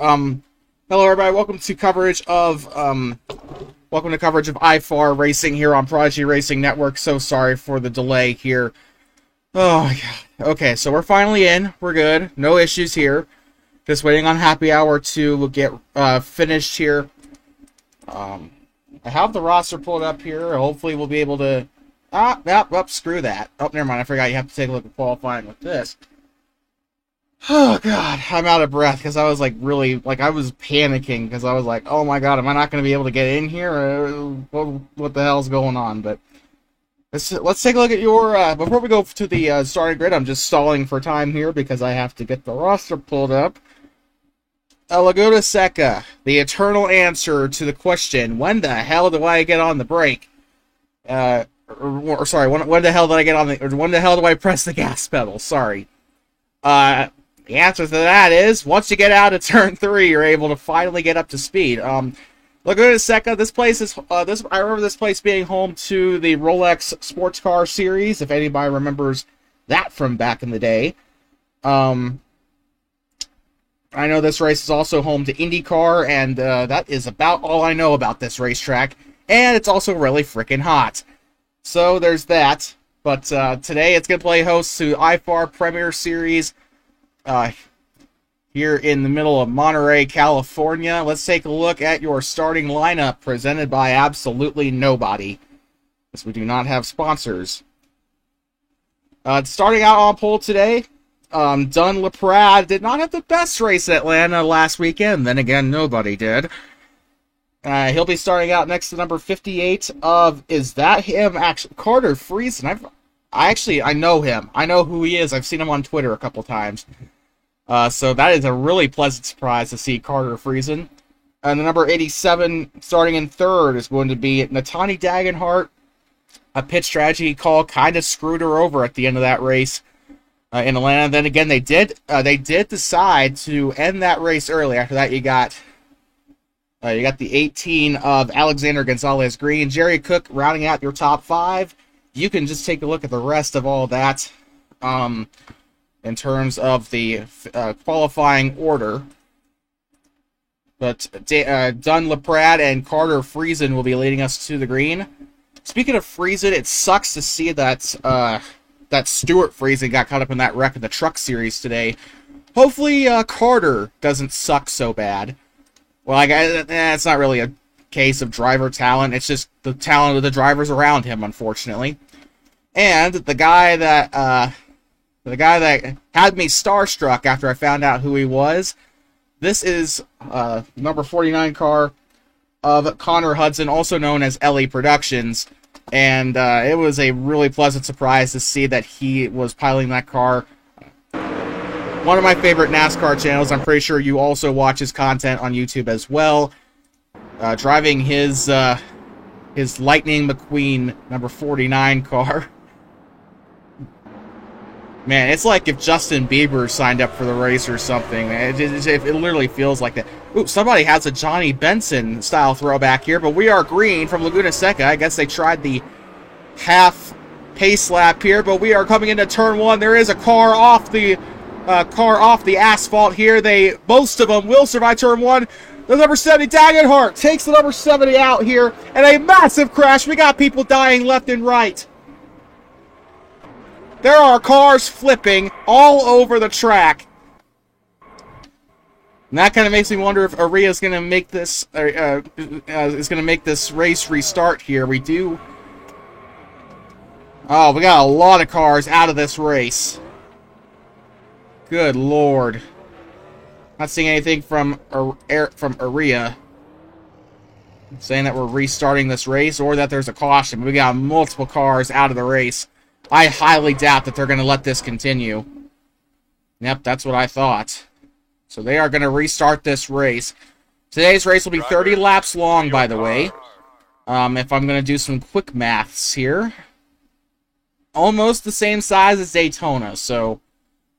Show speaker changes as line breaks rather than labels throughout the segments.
Hello everybody, welcome to coverage of IFAR Racing here on Prodigy Racing Network. So sorry for the delay here. Oh my god. Okay, so we're finally in. We're good. No issues here. Just waiting on happy hour to get finished here. I have the roster pulled up here. Hopefully we'll be able to... screw that. Oh, never mind. I forgot you have to take a look at qualifying with this. Oh, God. I'm out of breath because I was, I was panicking because I was like, oh, my God, am I not going to be able to get in here? What the hell's going on? But let's take a look at your... before we go to the starting grid, I'm just stalling for time here because I have to get the roster pulled up. Laguna Seca, the eternal answer to the question, when the hell do I get on the brake? When the hell did I get on the... Or when the hell do I press the gas pedal? Sorry. The answer to that is, once you get out of turn 3, you're able to finally get up to speed. Laguna Seca, this place is, I remember this place being home to the Rolex Sports Car Series, if anybody remembers that from back in the day. I know this race is also home to IndyCar, and that is about all I know about this racetrack. And it's also really freaking hot. So there's that. But today it's going to play host to IFAR Premier Series here in the middle of Monterey, California. Let's take a look at your starting lineup presented by absolutely nobody, because we do not have sponsors. Starting out on pole today, Dun LaPrade did not have the best race at Atlanta last weekend. Then again, nobody did. He'll be starting out next to number 58 of, is that him? Actually, Carter Friesen. I know him. I know who he is. I've seen him on Twitter a couple times. So that is a really pleasant surprise to see Carter Friesen. And the number 87 starting in third is going to be Natani Dagenhart. A pit strategy call kind of screwed her over at the end of that race in Atlanta. Then again, they did decide to end that race early. After that, you got the 18 of Alexander Gonzalez Green. Jerry Cook rounding out your top 5. You can just take a look at the rest of all that in terms of the qualifying order. But Dun LaPrade and Carter Friesen will be leading us to the green. Speaking of Friesen, it sucks to see that Stuart Friesen got caught up in that wreck in the truck series today. Hopefully Carter doesn't suck so bad. Well, it's not really a case of driver talent. It's just the talent of the drivers around him, unfortunately. And the guy that had me starstruck after I found out who he was, this is number 49 car of Connor Hudson, also known as LE Productions. And it was a really pleasant surprise to see that he was piloting that car. One of my favorite NASCAR channels. I'm pretty sure you also watch his content on YouTube as well. Driving his Lightning McQueen number 49 car. Man, it's like if Justin Bieber signed up for the race or something. It literally feels like that. Ooh, somebody has a Johnny Benson style throwback here, but we are green from Laguna Seca. I guess they tried the half pace lap here, but we are coming into turn 1. There is a car off the asphalt here. Most of them will survive turn 1. The number 70 Dagenhart takes the number 70 out here, and a massive crash. We got people dying left and right. There are cars flipping all over the track. And that kind of makes me wonder if Aria is going to make this race restart here. We do. Oh, we got a lot of cars out of this race. Good Lord. Not seeing anything from Aria saying that we're restarting this race or that there's a caution. We got multiple cars out of the race. I highly doubt that they're going to let this continue. Yep, that's what I thought. So they are going to restart this race. Today's race will be 30 laps long, by the way. If I'm going to do some quick maths here. Almost the same size as Daytona, so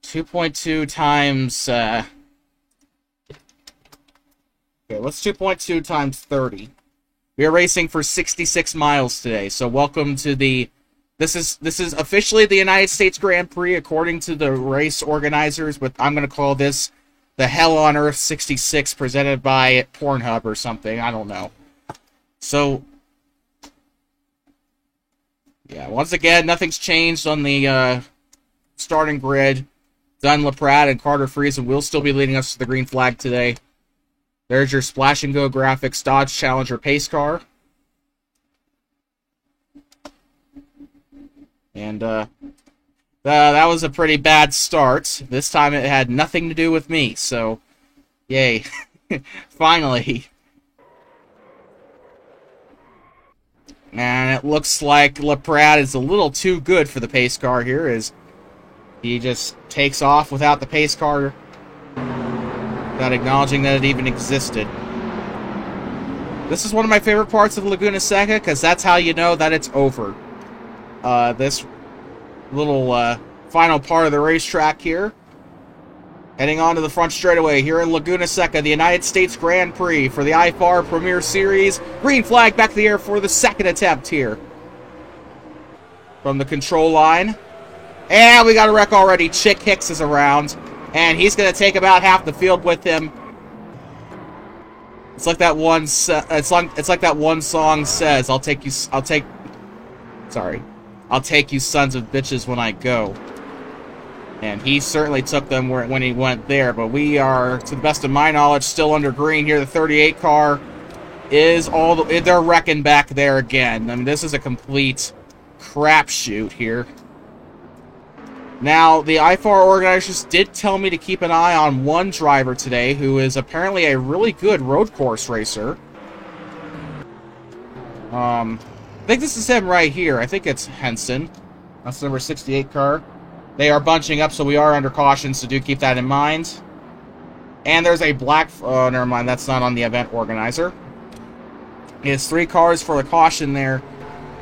2.2 times... okay, what's 2.2 times 30? We are racing for 66 miles today, so welcome to the... This is officially the United States Grand Prix according to the race organizers, but I'm going to call this the Hell on Earth 66 presented by Pornhub or something. I don't know. So, yeah, once again, nothing's changed on the starting grid. Dunn, LaPrade, and Carter Friesen will still be leading us to the green flag today. There's your Splash and Go Graphics Dodge Challenger pace car. And that was a pretty bad start. This time it had nothing to do with me, so yay. Finally. And it looks like LaPrade is a little too good for the pace car here, as he just takes off without the pace car, without acknowledging that it even existed. This is one of my favorite parts of Laguna Seca, because that's how you know that it's over. This little final part of the racetrack here. Heading on to the front straightaway here in Laguna Seca, the United States Grand Prix for the IFAR Premier Series. Green flag back to the air for the second attempt here. From the control line. And we got a wreck already. Chick Hicks is around. And he's going to take about half the field with him. It's like that one that one song says, I'll take you sons of bitches when I go. And he certainly took them when he went there. But we are, to the best of my knowledge, still under green here. The 38 car is they're wrecking back there again. I mean, this is a complete crapshoot here. Now, the IFAR organizers did tell me to keep an eye on one driver today who is apparently a really good road course racer. I think this is him right here. I think it's Henson. That's the number 68 car. They are bunching up, so we are under caution, so do keep that in mind. And there's a black... Oh, never mind. That's not on the event organizer. It's 3 cars for the caution there.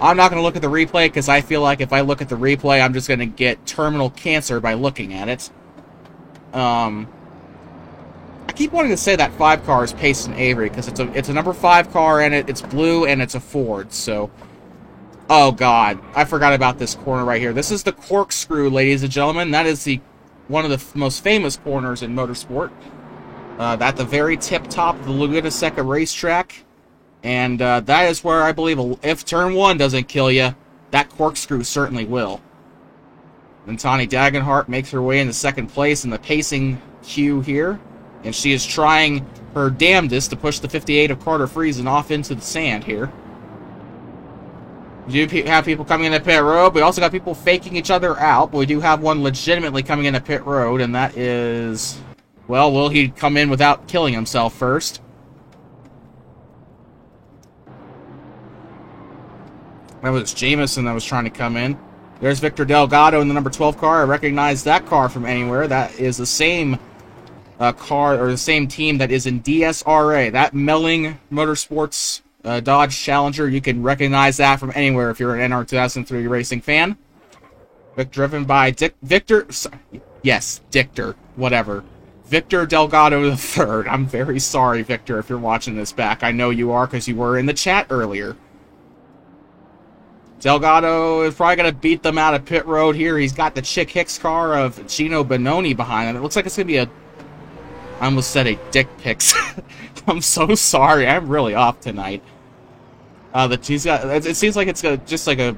I'm not going to look at the replay, because I feel like if I look at the replay, I'm just going to get terminal cancer by looking at it. I keep wanting to say that 5 car is Payson Avery, because it's a number 5 car, and it's blue, and it's a Ford, so... Oh, God. I forgot about this corner right here. This is the corkscrew, ladies and gentlemen. That is one of the most famous corners in motorsport. At the very tip-top of the Laguna Seca racetrack. And that is where I believe if Turn 1 doesn't kill you, that corkscrew certainly will. And Tani Dagenhart makes her way into second place in the pacing queue here. And she is trying her damnedest to push the 58 of Carter Friesen off into the sand here. We do have people coming into pit road. We also got people faking each other out. But we do have one legitimately coming into pit road. And that is... Well, will he come in without killing himself first? That was Jameson that was trying to come in. There's Victor Delgado in the number 12 car. I recognize that car from anywhere. That is the same car, or the same team that is in DSRA. That Melling Motorsports Dodge Challenger, you can recognize that from anywhere if you're an NR 2003 racing fan. Driven by Victor, whatever. Victor Delgado III. I'm very sorry, Victor, if you're watching this back. I know you are, because you were in the chat earlier. Delgado is probably going to beat them out of pit road here. He's got the Chick Hicks car of Gino Bononi behind him. It looks like it's going to be I almost said a dick pics. I'm so sorry. I'm really off tonight. It seems like it's just like a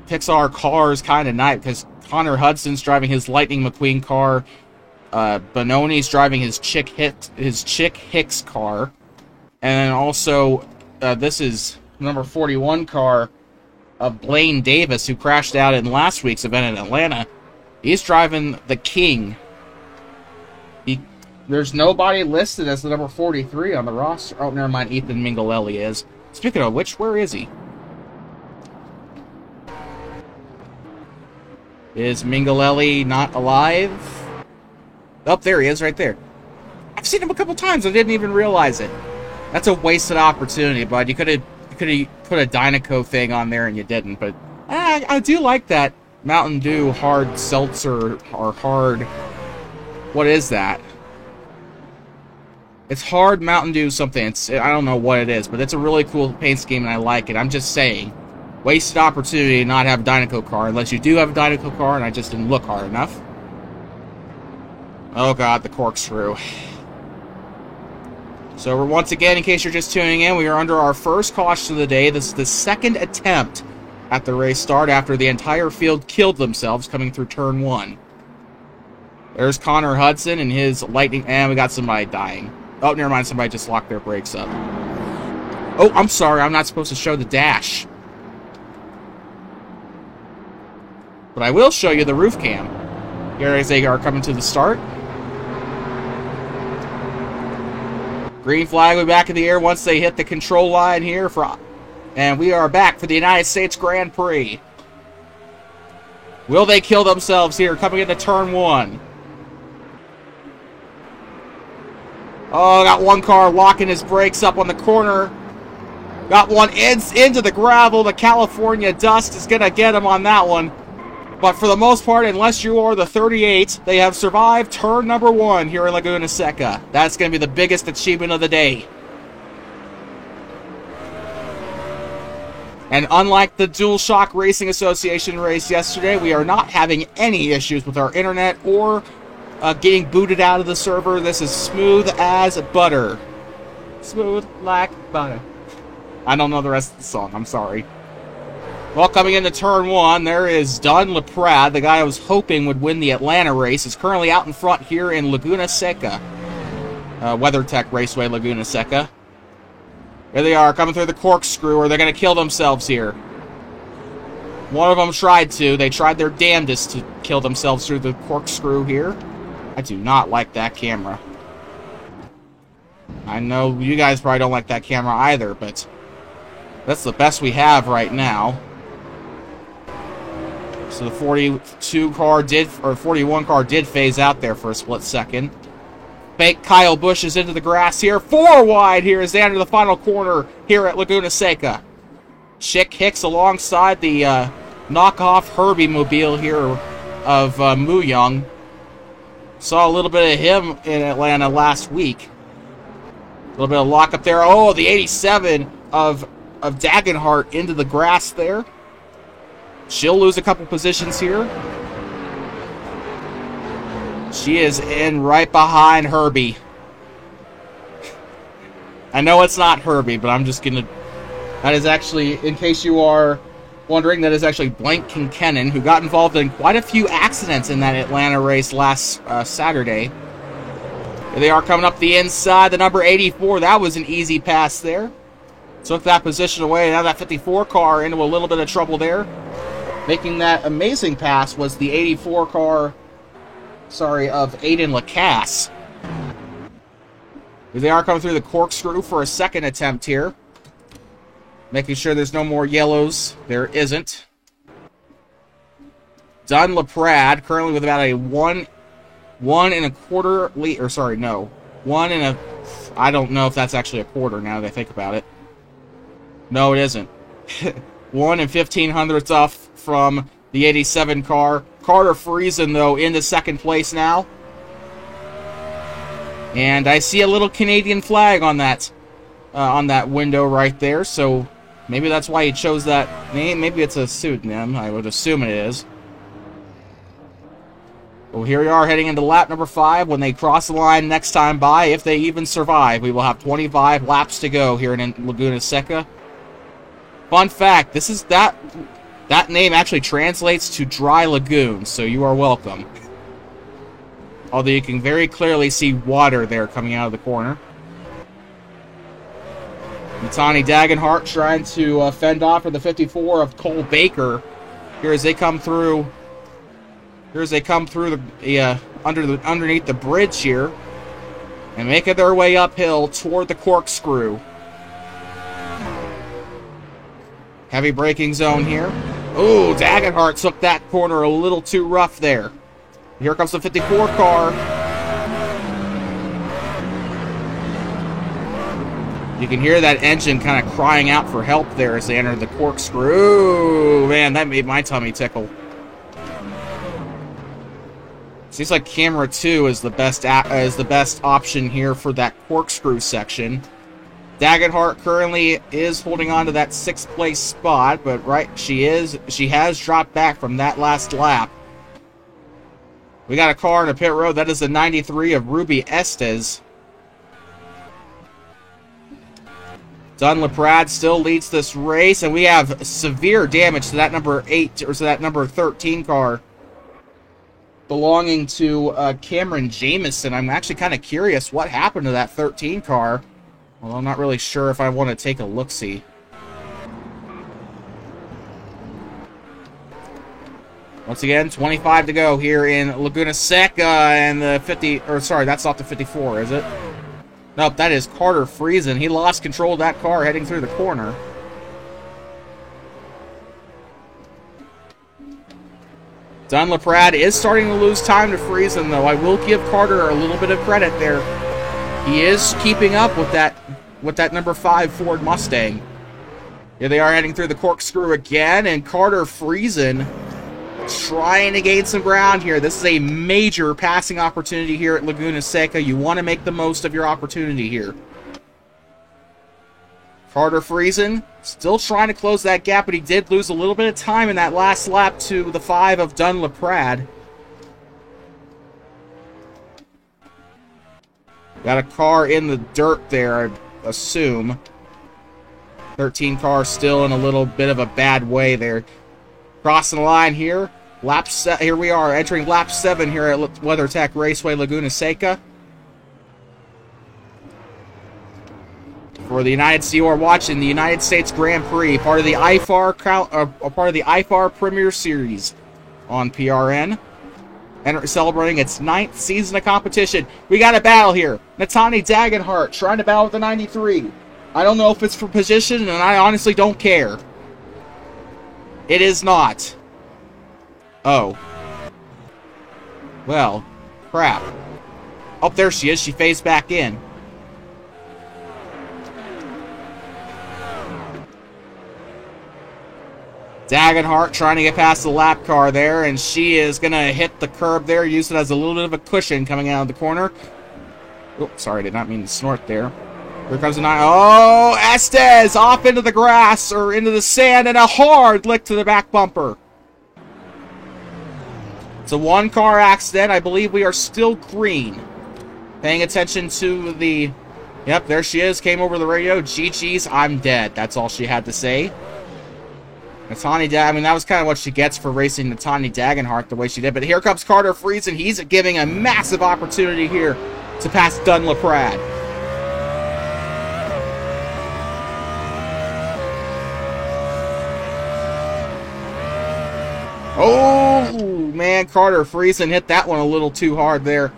Pixar Cars kind of night, because Connor Hudson's driving his Lightning McQueen car. Bononi's driving his Chick Hicks car. And then also, this is number 41 car of Blaine Davis, who crashed out in last week's event in Atlanta. He's driving the King. There's nobody listed as the number 43 on the roster. Oh, never mind. Ethan Mingalelli is. Speaking of which, where is he? Is Mingalelli not alive? Oh, there he is, right there. I've seen him a couple times. I didn't even realize it. That's a wasted opportunity, bud. You could have put a Dynaco thing on there and you didn't. But I do like that Mountain Dew hard seltzer or hard... What is that? It's hard Mountain Dew something. I don't know what it is, but it's a really cool paint scheme and I like it. I'm just saying, wasted opportunity to not have a Dynaco car, unless you do have a Dynaco car and I just didn't look hard enough. Oh god, the corkscrew. So once again, in case you're just tuning in, we are under our first caution of the day. This is the second attempt at the race start after the entire field killed themselves coming through turn 1. There's Connor Hudson and his lightning, and we got somebody dying. Oh, never mind, somebody just locked their brakes up. Oh, I'm sorry, I'm not supposed to show the dash. But I will show you the roof cam. Here as they are coming to the start. Green flag will be back in the air once they hit the control line here. And we are back for the United States Grand Prix. Will they kill themselves here coming into turn 1? Oh, got one car locking his brakes up on the corner. Got one into the gravel. The California dust is going to get him on that one. But for the most part, unless you are the 38, they have survived turn number 1 here in Laguna Seca. That's going to be the biggest achievement of the day. And unlike the DualShock Racing Association race yesterday, we are not having any issues with our internet or getting booted out of the server. This is smooth as butter. Smooth like butter. I don't know the rest of the song. I'm sorry. Well, coming into turn 1, there is Don LaPrade, the guy I was hoping would win the Atlanta race, is currently out in front here in Laguna Seca. WeatherTech Raceway, Laguna Seca. Here they are, coming through the corkscrew, or they're going to kill themselves here. One of them tried to. They tried their damnedest to kill themselves through the corkscrew here. I do not like that camera. I know you guys probably don't like that camera either, but that's the best we have right now. So the 42 car did, or 41 car did phase out there for a split second. Fake Kyle Busch is into the grass here. 4 wide here as they enter the final corner here at Laguna Seca. Chick Hicks alongside the knockoff Herbie mobile here of Moo Young. Saw a little bit of him in Atlanta last week. A little bit of lockup there. Oh, the 87 of Dagenhart into the grass there. She'll lose a couple positions here. She is in right behind Herbie. I know it's not Herbie, but I'm just going to... That is actually, in case you are wondering, that is actually Blank Kinkennon, who got involved in quite a few accidents in that Atlanta race last Saturday. Here they are coming up the inside. The number 84, that was an easy pass there. Took that position away. Now that 54 car into a little bit of trouble there. Making that amazing pass was the 84 car, of Aiden Lacasse. Here they are coming through the corkscrew for a second attempt here. Making sure there's no more yellows. There isn't. Don LaPrade, currently with about a 1 1/4 lead, or sorry, no. 1 and a, I don't know if that's actually a quarter now that I think about it. No, it isn't. 1 1/1500ths off from the 87 car. Carter Friesen, though, into second place now. And I see a little Canadian flag on that window right there, so maybe that's why he chose that name. Maybe it's a pseudonym. I would assume it is. Well, here we are heading into lap number 5. When they cross the line next time by, if they even survive, we will have 25 laps to go here in Laguna Seca. Fun fact, this is that name actually translates to dry lagoon, so you are welcome. Although you can very clearly see water there coming out of the corner. Matani Dagenhart trying to fend off for the 54 of Cole Baker. Here as they come through. The underneath the bridge here, and making their way uphill toward the corkscrew. Heavy braking zone here. Ooh, Dagenhart took that corner a little too rough there. Here comes the 54 car. You can hear that engine kind of crying out for help there as they enter the corkscrew. Ooh, man, that made my tummy tickle. Seems like camera 2 is the best option here for that corkscrew section. Dagenhart currently is holding on to that 6th place spot, but she has dropped back from that last lap. We got a car in a pit road. That is the 93 of Ruby Estes. Dun Laprade still leads this race, and we have severe damage to that number 8, or to that number 13 car belonging to Cameron Jamison. I'm actually kind of curious what happened to that 13 car. Well, I'm not really sure if I want to take a look-see. Once again, 25 to go here in Laguna Seca, and the 50, or sorry, that's not the 54, is it? Nope, that is Carter Friesen. He lost control of that car heading through the corner. Dun Laprade is starting to lose time to Friesen, though. I will give Carter a little bit of credit there. He is keeping up with that number 5 Ford Mustang. Here they are heading through the corkscrew again, and Carter Friesen trying to gain some ground here. This is a major passing opportunity here at Laguna Seca. You want to make the most of your opportunity here. Carter Friesen still trying to close that gap, but he did lose a little bit of time in that last lap to the 5 of Dun Laprade. Got a car in the dirt there, I assume. 13 car still in a little bit of a bad way there. Crossing the line here. Here we are, entering lap 7 here at WeatherTech Raceway Laguna Seca. For the United States, you are watching the United States Grand Prix, part of the IFAR Premier Series on PRN. And celebrating its 9th season of competition. We got a battle here. Natani Dagenhart trying to battle with the 93. I don't know if it's for position, and I honestly don't care. It is not. Oh. Well, crap. Oh, there she is. She phased back in. Dagenhart trying to get past the lap car there, and she is going to hit the curb there, use it as a little bit of a cushion coming out of the corner. Oh, sorry, did not mean to snort there. Here comes the 9. Oh, Estes off into the grass, or into the sand, and a hard lick to the back bumper. It's a one-car accident. I believe we are still green. Paying attention to the... Yep, there she is. Came over the radio. GG's, I'm dead. That's all she had to say. I mean, that was kind of what she gets for racing Natani Dagenhart the way she did. But here comes Carter Friesen. He's giving a massive opportunity here to pass Dun Laprade. Oh, man, Carter Friesen hit that one a little too hard there.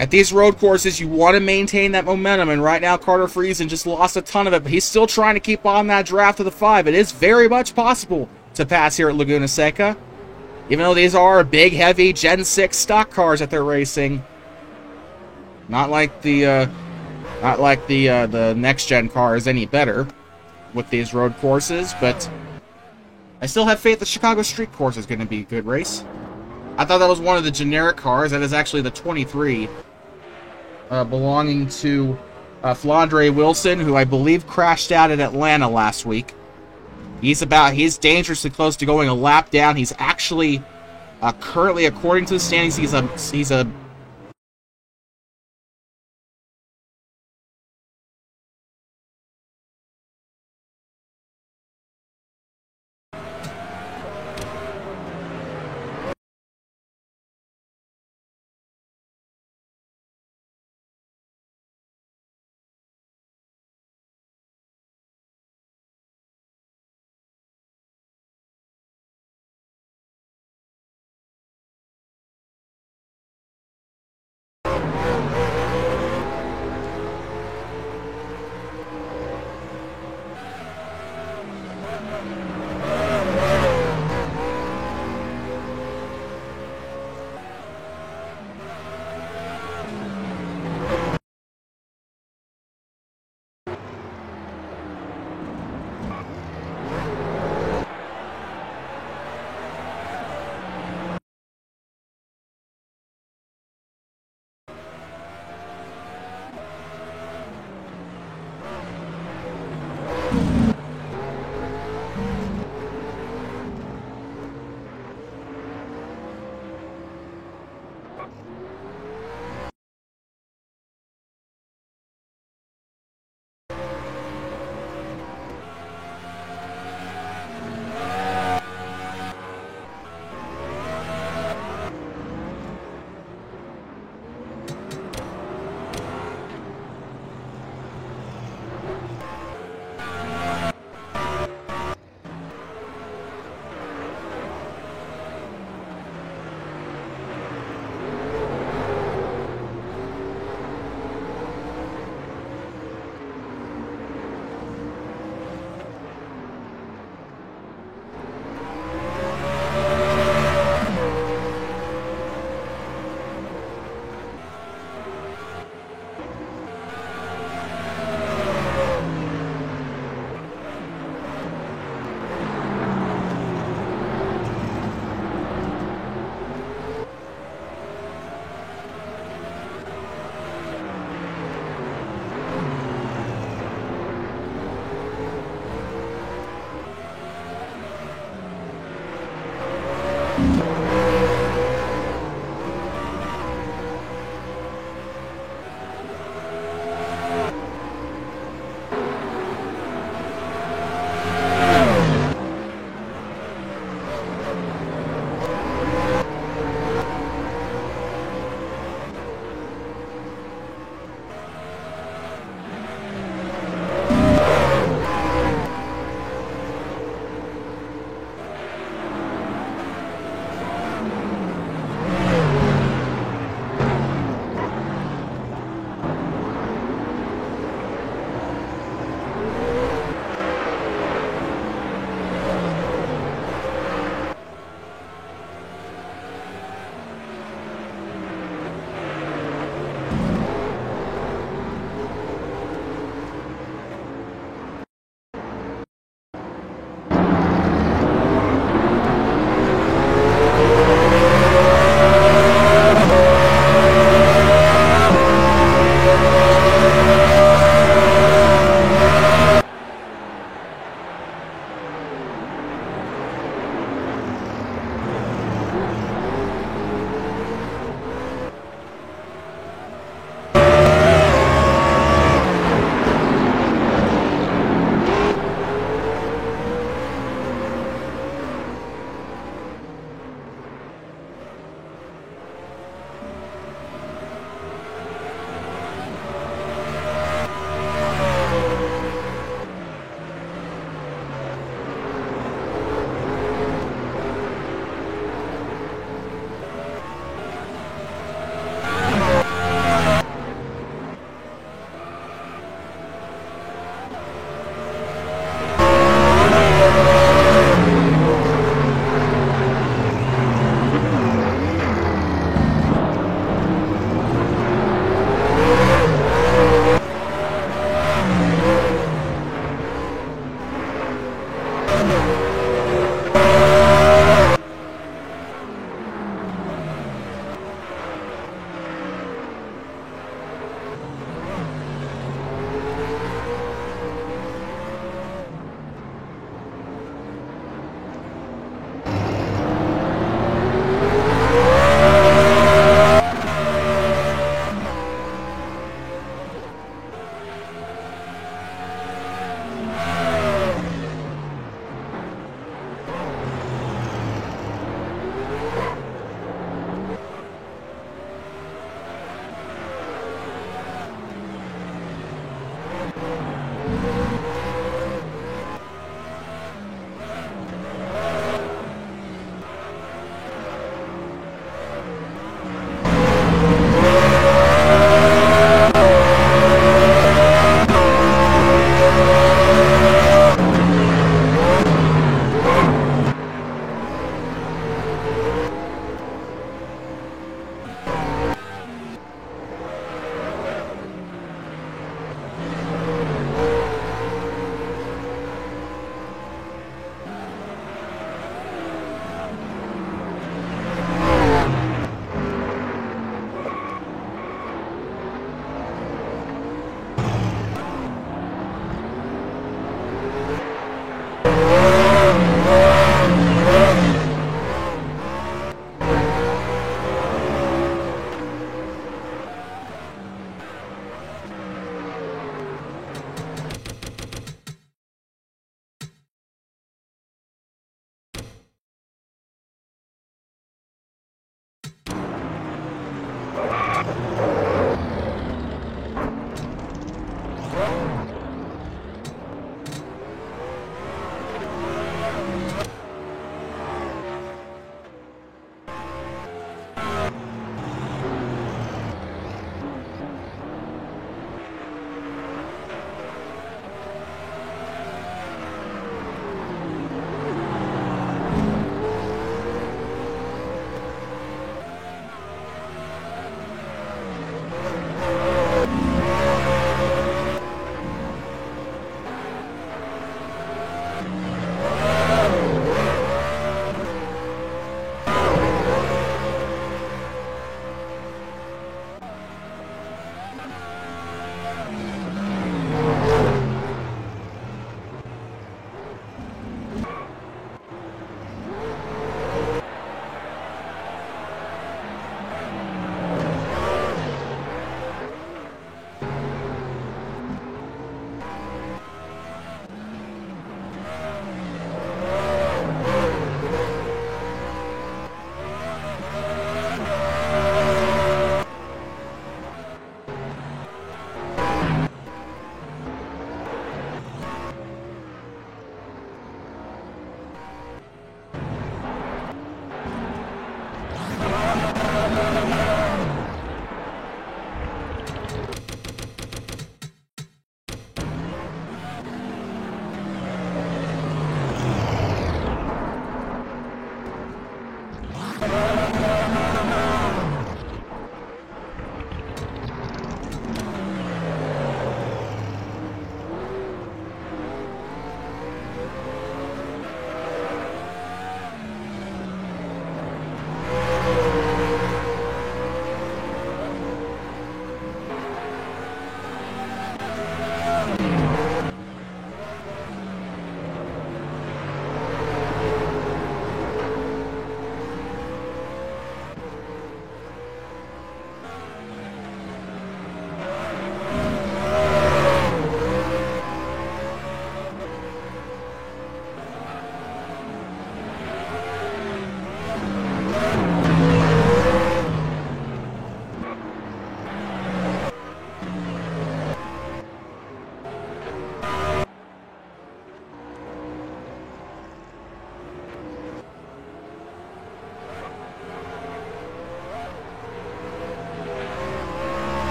At these road courses, you want to maintain that momentum, and right now Carter Friesen just lost a ton of it, but he's still trying to keep on that draft of the 5. It is very much possible to pass here at Laguna Seca, even though these are big, heavy Gen 6 stock cars that they're racing. Not like the next-gen car is any better with these road courses, but I still have faith the Chicago Street Course is going to be a good race. I thought that was one of the generic cars. That is actually the 23, belonging to Flandre Wilson, who I believe crashed out at Atlanta last week. He's dangerously close to going a lap down. He's actually currently, according to the standings, he's a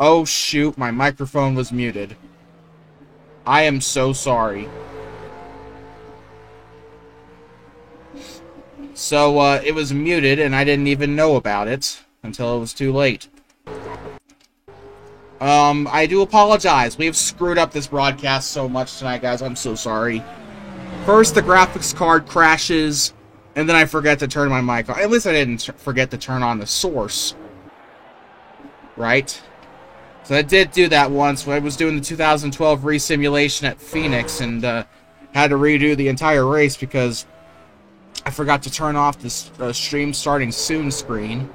Oh, shoot. My microphone was muted. I am so sorry. So, it was muted, and I didn't even know about it until it was too late. I do apologize. We have screwed up this broadcast so much tonight, guys. I'm so sorry. First, the graphics card crashes, and then I forget to turn my mic on. At least I didn't forget to turn on the source. Right? So I did do that once when I was doing the 2012 re-simulation at Phoenix, and had to redo the entire race because I forgot to turn off the stream starting soon screen.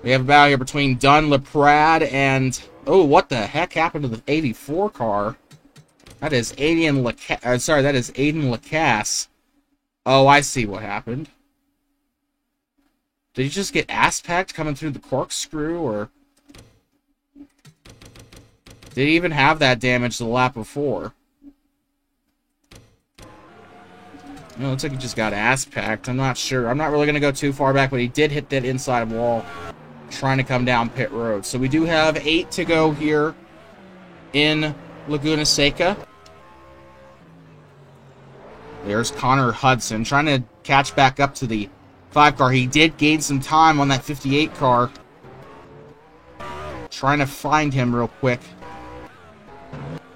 We have a battle here between Dunn Laprade and... Oh, what the heck happened to the 84 car? That is Aiden Lacasse. Oh, I see what happened. Did he just get ass-packed coming through the corkscrew, or... Did he even have that damage the lap before? It looks like he just got ass-packed. I'm not sure. I'm not really going to go too far back, but he did hit that inside wall trying to come down pit road. So we do have 8 to go here in Laguna Seca. There's Connor Hudson trying to catch back up to the 5 car. He did gain some time on that 58 car. Trying to find him real quick.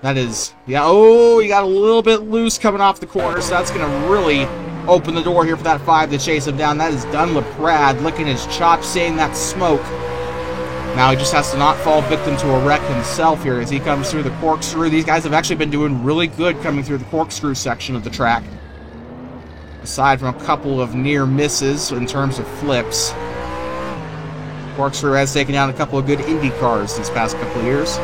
That is... Yeah, oh, he got a little bit loose coming off the corner, so that's going to really open the door here for that 5 to chase him down. That is Dunn Laprade licking his chops, seeing that smoke. Now he just has to not fall victim to a wreck himself here as he comes through the corkscrew. These guys have actually been doing really good coming through the corkscrew section of the track. Aside from a couple of near misses in terms of flips. Corkscrew has taken down a couple of good Indy cars these past couple of years.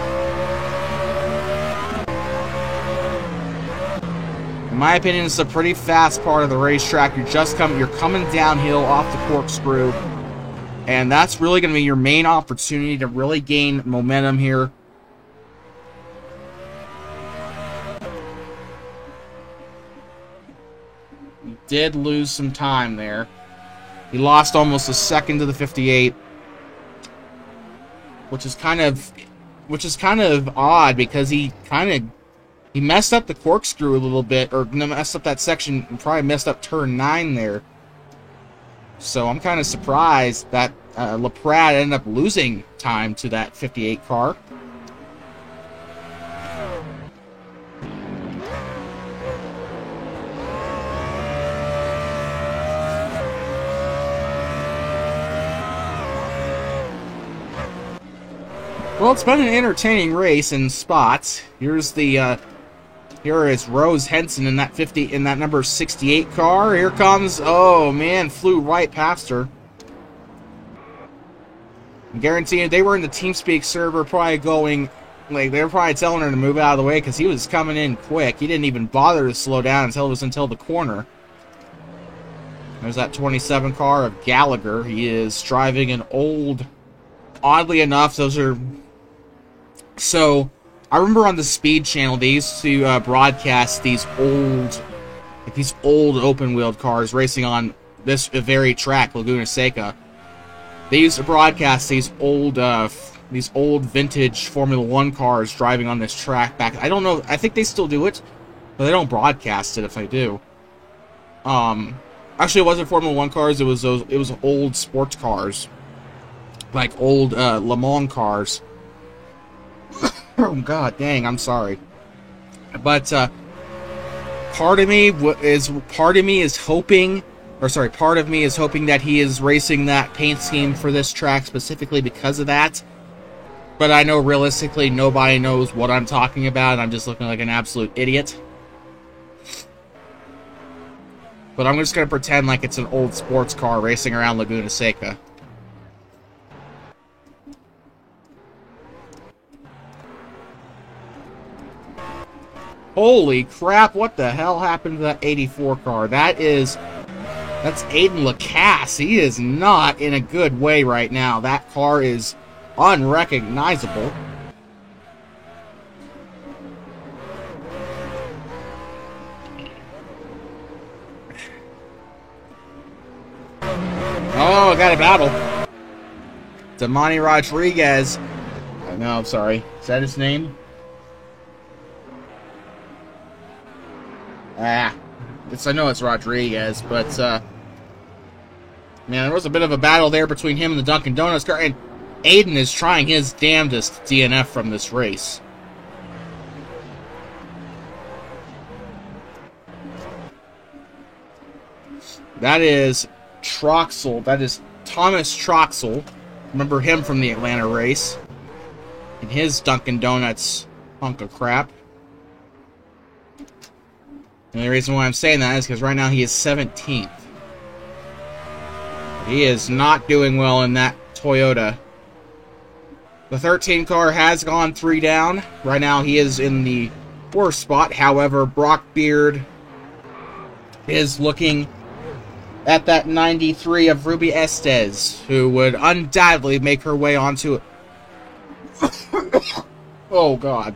In my opinion, it's a pretty fast part of the racetrack. You're coming downhill off the corkscrew, and that's really going to be your main opportunity to really gain momentum here. He did lose some time there. He lost almost a second to the 58, which is kind of odd because he messed up the corkscrew a little bit, or messed up that section, and probably messed up turn 9 there. So I'm kind of surprised that Laprade ended up losing time to that 58 car. Well, it's been an entertaining race in spots. Here's the here is Rose Henson in that number 68 car. Here comes, oh man, flew right past her. I'm guaranteeing they were in the TeamSpeak server, probably going, like, they were probably telling her to move out of the way because he was coming in quick. He didn't even bother to slow down until the corner. There's that 27 car of Gallagher. He is driving an old, oddly enough, those are... So, I remember on the Speed channel, they used to broadcast these old open-wheeled cars racing on this very track, Laguna Seca. They used to broadcast these old vintage Formula 1 cars driving on this track back. I don't know, I think they still do it, but they don't broadcast it if they do. Actually, it wasn't Formula 1 cars, it was old sports cars. Like old Le Mans cars. Oh god dang, I'm sorry. But part of me is hoping that he is racing that paint scheme for this track specifically because of that. But I know realistically nobody knows what I'm talking about, and I'm just looking like an absolute idiot. But I'm just gonna pretend like it's an old sports car racing around Laguna Seca. Holy crap, what the hell happened to that 84 car? That's Aiden Lacasse. He is not in a good way right now. That car is unrecognizable. Oh, got a battle. Damani Rodriguez. No, I'm sorry. Is that his name? I know it's Rodriguez, but, man, there was a bit of a battle there between him and the Dunkin' Donuts car, and Aiden is trying his damnedest to DNF from this race. That is Troxel. That is Thomas Troxel. Remember him from the Atlanta race. And his Dunkin' Donuts hunk of crap. And the reason why I'm saying that is because right now he is 17th. He is not doing well in that Toyota. The 13 car has gone 3 down. Right now he is in the worst spot. However, Brock Beard is looking at that 93 of Ruby Estes, who would undoubtedly make her way onto it. Oh, God.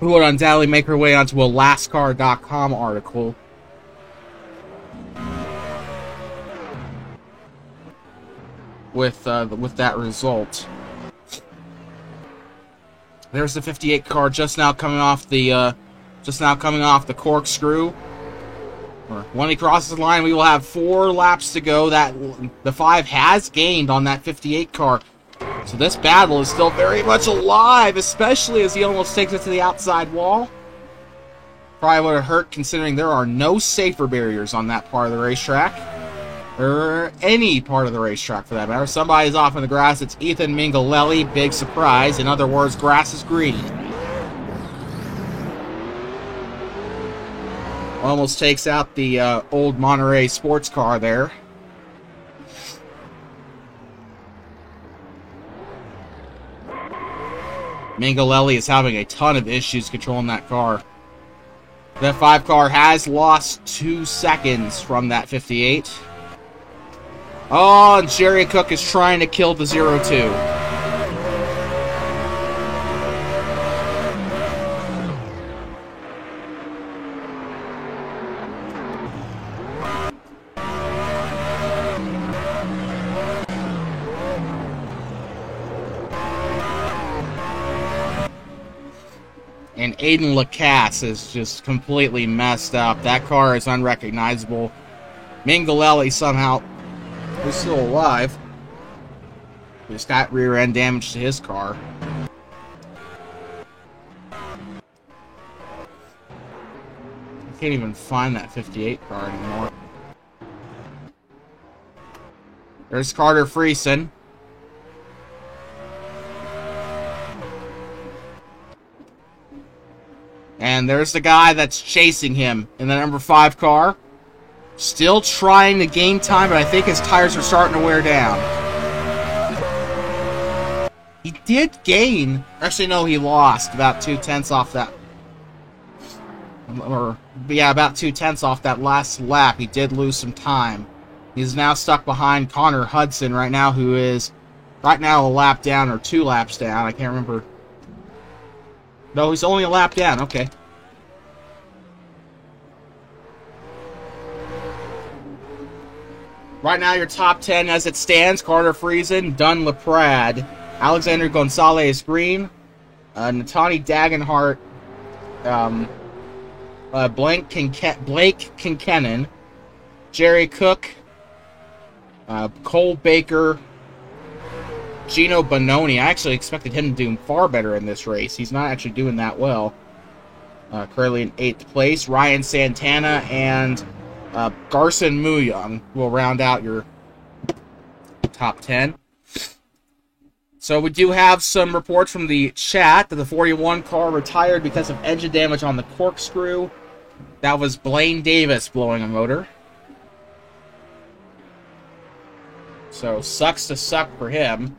Who would undoubtedly make her way onto a LastCar.com article. With that result. There's the 58 car just now coming off the corkscrew. When he crosses the line, we will have 4 laps to go. That the 5 has gained on that 58 car. So this battle is still very much alive, especially as he almost takes it to the outside wall. Probably would have hurt considering there are no safer barriers on that part of the racetrack. Or any part of the racetrack for that matter. Somebody's off in the grass. It's Ethan Mingalelli. Big surprise. In other words, grass is green. Almost takes out the old Monterey sports car there. Mingalelli is having a ton of issues controlling that car. That 5 car has lost 2 seconds from that 58. Oh, and Jerry Cook is trying to kill the 0-2. And Aiden Lacasse is just completely messed up. That car is unrecognizable. Mingalelli somehow is still alive. Just got rear end damage to his car. I can't even find that 58 car anymore. There's Carter Friesen. And there's the guy that's chasing him in the number 5 car. Still trying to gain time, but I think his tires are starting to wear down. He did gain. Actually, no, he lost about 2/10 off that. About 2/10 off that last lap. He did lose some time. He's now stuck behind Connor Hudson right now, who is right now a lap down or 2 laps down. I can't remember. No, he's only a lap down. Okay. Right now, your top 10 as it stands: Carter Friesen, Dunn Laprade, Alexander Gonzalez Green, Natani Dagenhart, Blake Kinkennon, Jerry Cook, Cole Baker, Gino Bononi. I actually expected him to do far better in this race. He's not actually doing that well. Currently in 8th place. Ryan Santana and Garson Muyoung will round out your top 10. So we do have some reports from the chat that the 41 car retired because of engine damage on the corkscrew. That was Blaine Davis blowing a motor. So sucks to suck for him.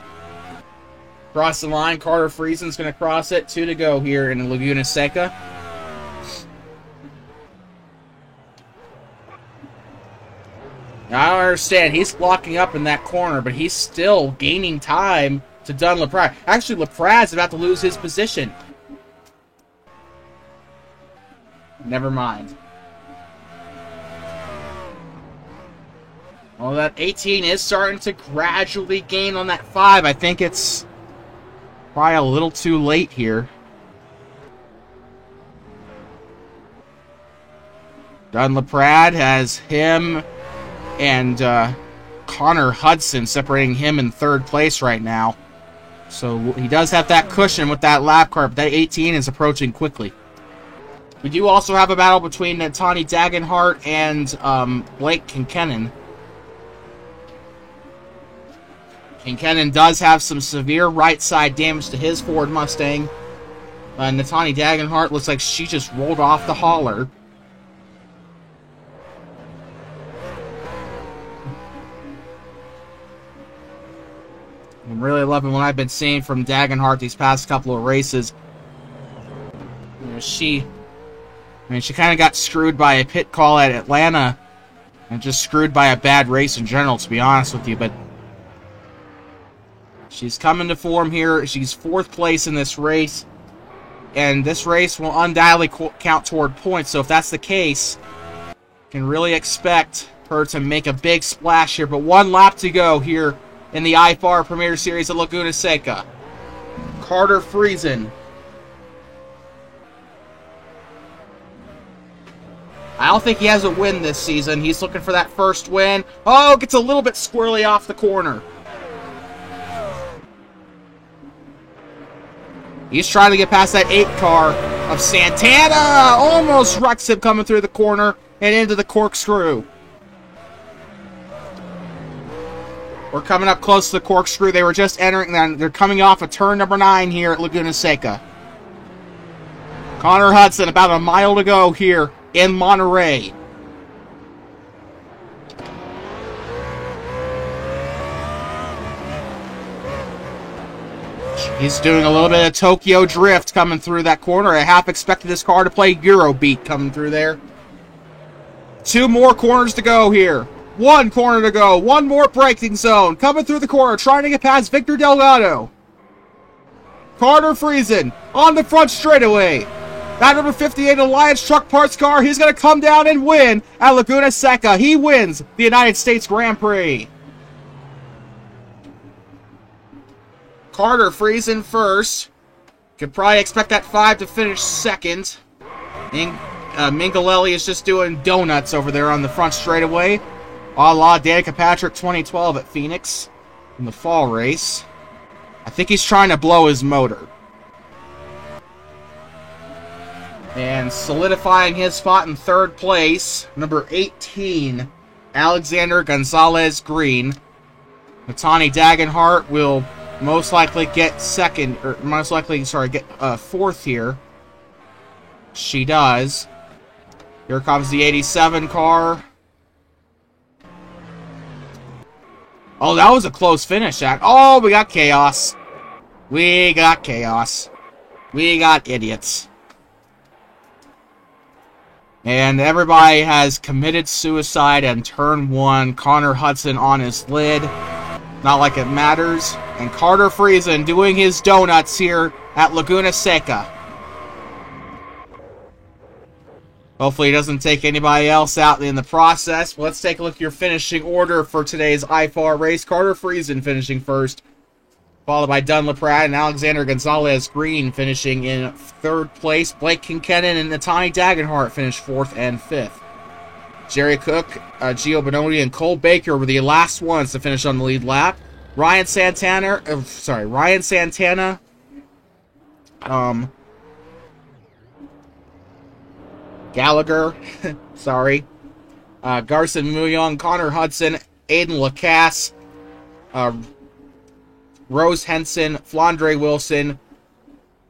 Cross the line. Carter Friesen's going to cross it. 2 to go here in Laguna Seca. Now, I don't understand. He's locking up in that corner, but he's still gaining time to Dunn Laprade. Actually, Laprade's about to lose his position. Never mind. Well, that 18 is starting to gradually gain on that 5. I think it's probably a little too late here. Dunlap-Pratt has him and Connor Hudson separating him in 3rd place right now. So he does have that cushion with that lap car, but that 18 is approaching quickly. We do also have a battle between Tony Dagenhart and Blake Kincannon. Kincannon does have some severe right side damage to his Ford Mustang. Natani Dagenhart looks like she just rolled off the hauler. I'm really loving what I've been seeing from Dagenhart these past couple of races. You know, she kind of got screwed by a pit call at Atlanta and just screwed by a bad race in general, to be honest with you, but she's coming to form here. She's 4th place in this race, and this race will undoubtedly count toward points, so if that's the case, you can really expect her to make a big splash here, but 1 lap to go here in the IFAR Premier Series at Laguna Seca. Carter Friesen. I don't think he has a win this season. He's looking for that first win. Oh, gets a little bit squirrely off the corner. He's trying to get past that 8 car of Santana. Almost wrecks him coming through the corner and into the corkscrew. We're coming up close to the corkscrew. They were just entering. They're coming off of turn number 9 here at Laguna Seca. Connor Hudson, about a mile to go here in Monterey. He's doing a little bit of Tokyo Drift coming through that corner. I half expected this car to play Eurobeat coming through there. 2 more corners to go here. 1 corner to go. 1 more braking zone. Coming through the corner, trying to get past Victor Delgado. Carter Friesen on the front straightaway. That number 58 Alliance Truck Parts car, he's going to come down and win at Laguna Seca. He wins the United States Grand Prix. Carter Friesen first. Could probably expect that 5 to finish second. Mingalelli is just doing donuts over there on the front straightaway. A la Danica Patrick 2012 at Phoenix in the fall race. I think he's trying to blow his motor. And solidifying his spot in 3rd place, number 18, Alexander Gonzalez Green. Natani Dagenhart will most likely get 4th here. She does. Here comes the 87 car. Oh, that was a close finish. Oh, we got chaos. We got chaos. We got idiots. And everybody has committed suicide and turn 1. Connor Hudson on his lid. Not like it matters. And Carter Friesen doing his donuts here at Laguna Seca. Hopefully he doesn't take anybody else out in the process. But let's take a look at your finishing order for today's IFAR race. Carter Friesen finishing first, followed by Dunlap-Pratt and Alexander Gonzalez Green finishing in 3rd place. Blake Kincannon and Natani Dagenhart finished 4th and 5th. Jerry Cook, Gio Bononi, and Cole Baker were the last ones to finish on the lead lap. Ryan Santana, Gallagher, Garson Muyong, Connor Hudson, Aiden Lacasse, Rose Henson, Flandre Wilson,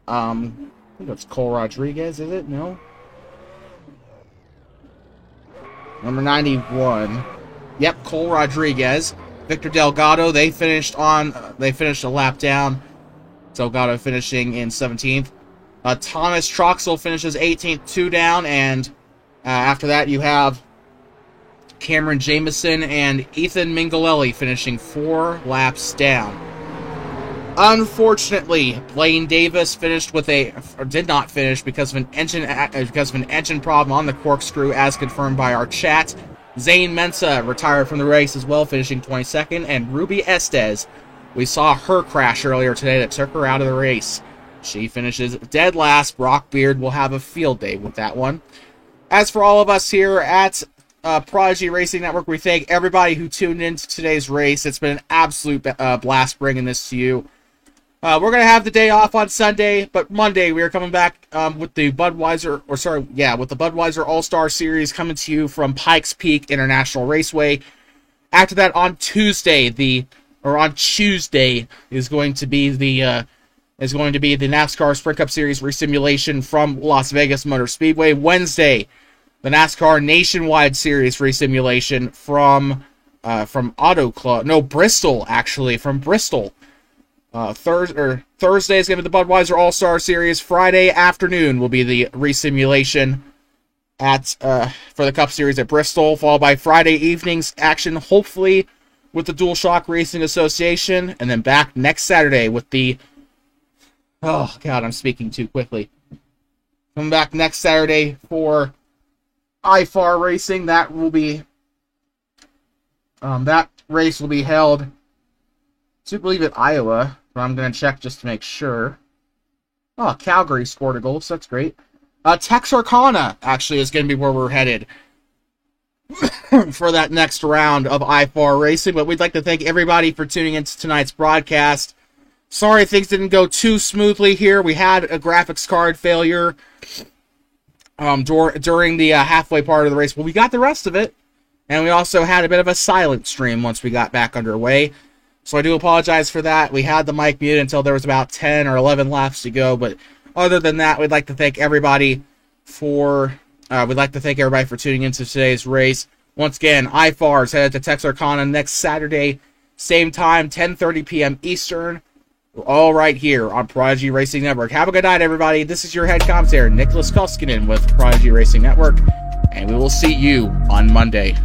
I think that's Cole Rodriguez, is it? No? Number 91. Yep, Cole Rodriguez. Victor Delgado, they finished a lap down. Delgado finishing in 17th. Thomas Troxel finishes 18th, 2 down, and after that you have Cameron Jameson and Ethan Mingalelli finishing 4 laps down. Unfortunately, Blaine Davis did not finish because of an engine problem on the corkscrew, as confirmed by our chat. Zane Mensa retired from the race as well, finishing 22nd. And Ruby Estes, we saw her crash earlier today that took her out of the race. She finishes dead last. Brock Beard will have a field day with that one. As for all of us here at Prodigy Racing Network, we thank everybody who tuned into today's race. It's been an absolute blast bringing this to you. We're going to have the day off on Sunday, but Monday we are coming back with the Budweiser All-Star Series coming to you from Pikes Peak International Raceway. After that, on Tuesday is going to be the NASCAR Sprint Cup Series resimulation from Las Vegas Motor Speedway. Wednesday, the NASCAR Nationwide Series resimulation from Auto Club. No, Bristol, actually, from Bristol. Thursday is going to be the Budweiser All-Star Series. Friday afternoon will be the resimulation for the Cup Series at Bristol, followed by Friday evening's action, hopefully with the DualShock Racing Association, and then back next Saturday with the... Oh, God, I'm speaking too quickly. Coming back next Saturday for IFAR Racing. That will be... that race will be held, I believe, at Iowa. But I'm going to check just to make sure. Oh, Calgary scored a goal, so that's great. Texarkana, actually, is going to be where we're headed for that next round of IFAR Racing. But we'd like to thank everybody for tuning into tonight's broadcast. Sorry things didn't go too smoothly here. We had a graphics card failure during the halfway part of the race, but we got the rest of it. And we also had a bit of a silent stream once we got back underway. So I do apologize for that. We had the mic muted until there was about 10 or 11 laps to go. But other than that, we'd like to thank everybody for tuning into today's race. Once again, IFAR is headed to Texarkana next Saturday, same time, 10:30 p.m. Eastern. We're all right here on Prodigy Racing Network. Have a good night, everybody. This is your head commentator, Nicholas Koskinen with Prodigy Racing Network, and we will see you on Monday.